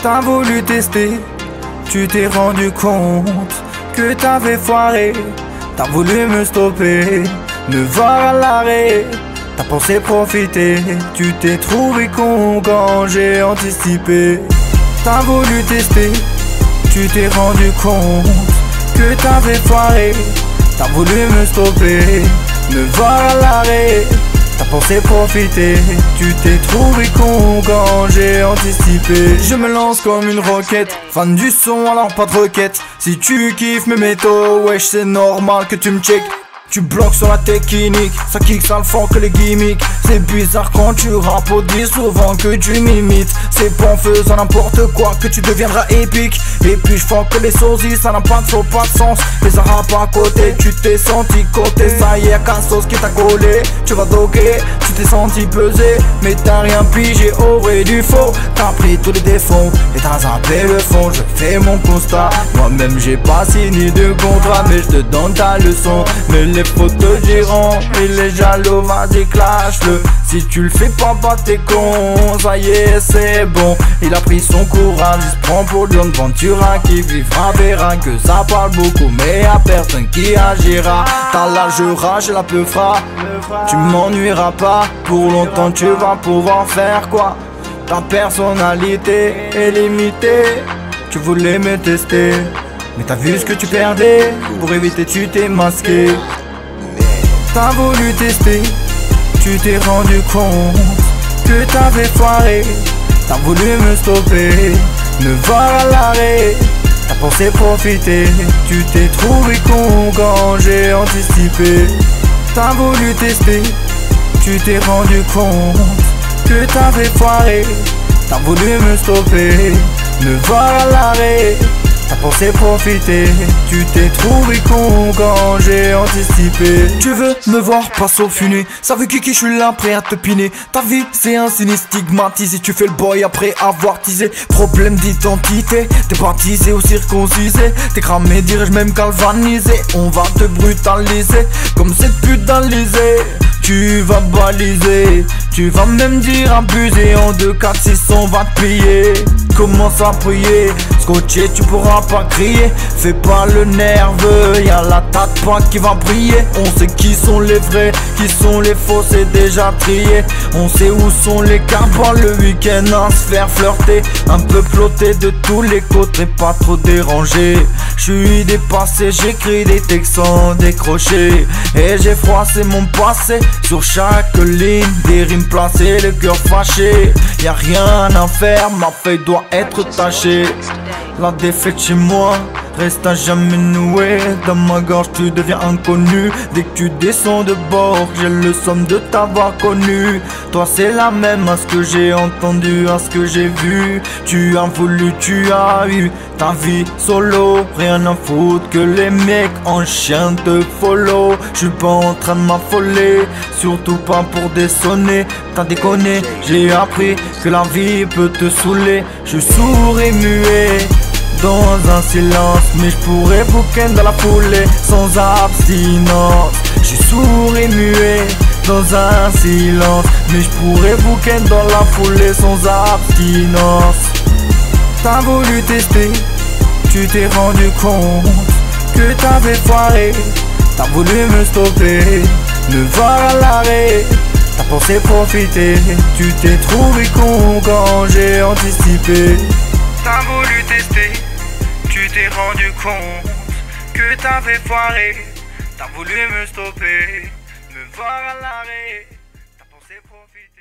T'as voulu tester, tu t'es rendu compte que t'avais foiré. T'as voulu me stopper, me voir à l'arrêt. T'as pensé profiter, tu t'es trouvé con quand j'ai anticipé. T'as voulu tester, tu t'es rendu compte que t'avais foiré. T'as voulu me stopper, me voir à l'arrêt. T'as pensé profiter, tu t'es trouvé con quand j'ai anticipé. Je me lance comme une roquette, fan du son alors pas de requête. Si tu kiffes mes métaux, wesh c'est normal que tu me check. Tu bloques sur la technique, ça kick, ça le fond que les gimmicks. C'est bizarre quand tu rappes, on dit souvent que tu m'imites. C'est pas en faisant n'importe quoi que tu deviendras épique. Et puis je que les sosies, ça n'a pas de sens. Les arabes à côté, tu t'es senti côté. Ça y est, qu'un sauce qui t'a collé, tu vas doguer. Tu t'es senti peser, mais t'as rien pigé au vrai du faux. T'as pris tous les défauts et t'as zappé le fond. Je fais mon constat, moi-même j'ai pas signé de contrat, mais je te donne ta leçon. Mais les potes te diront, il est jaloux, vas-y clash-le. Si tu le fais pas, bah t'es con. Ça y est, c'est bon. Il a pris son courage, il se prend pour John Ventura. Qui vivra verra que ça parle beaucoup, mais y'a personne qui agira. T'as l'âge rage et la peufra. Tu m'ennuieras pas, pour longtemps tu vas pouvoir faire quoi. Ta personnalité est limitée. Tu voulais me tester, mais t'as vu ce que tu perdais. Pour éviter tu t'es masqué. T'as voulu tester, tu t'es rendu compte que t'avais foiré. T'as voulu me stopper, me voir à l'arrêt. T'as pensé profiter, tu t'es trouvé con quand j'ai anticipé. T'as voulu tester, tu t'es rendu compte que t'avais foiré. T'as voulu me stopper, me voir à l'arrêt. T'as pensé profiter, tu t'es trouvé con quand j'ai anticipé. Tu veux me voir passer au funé, ça veut kiki, je suis là prêt à te piner. Ta vie c'est un signe stigmatisé, tu fais le boy après avoir teasé. Problème d'identité, t'es baptisé ou circoncisé. T'es cramé, dirais-je même galvanisé. On va te brutaliser, comme cette pute d'Alizé. Tu vas baliser, tu vas même dire abuser. En 2, 4, 6 on va te plier. Commence à prier, scotché tu pourras pas crier. Fais pas le nerveux, y'a la tête pas qui va briller. On sait qui sont les vrais, qui sont les faux, c'est déjà trié. On sait où sont les carbons le week-end à se faire flirter. Un peu flotté de tous les côtés, pas trop dérangé. J'suis dépassé, j'écris des textes sans décrocher. Et j'ai froissé mon passé sur chaque ligne, des rimes placées, le cœur fâché. Y'a rien à faire, ma feuille doit être tachée. La défaite chez moi reste à jamais nouée. Dans ma gorge tu deviens inconnu. Dès que tu descends de bord, j'ai le somme de t'avoir connu. Toi c'est la même à ce que j'ai entendu, à ce que j'ai vu. Tu as voulu, tu as eu ta vie solo. Rien à foutre que les mecs en chien te follow. J'suis pas en train de m'affoler, surtout pas pour dessonner. T'as déconné, j'ai appris que la vie peut te saouler. Je suis sourd et muet dans un silence, mais je pourrais bouquin dans la foulée sans abstinence. Je suis sourd et muet dans un silence, mais je pourrais bouquin dans la foulée sans abstinence. T'as voulu tester, tu t'es rendu compte que t'avais foiré. T'as voulu me stopper, me voir à l'arrêt. T'as pensé profiter, tu t'es trouvé con quand j'ai anticipé. T'as voulu tester, tu t'es rendu compte que t'avais foiré. T'as voulu me stopper, me voir à l'arrêt. T'as pensé profiter.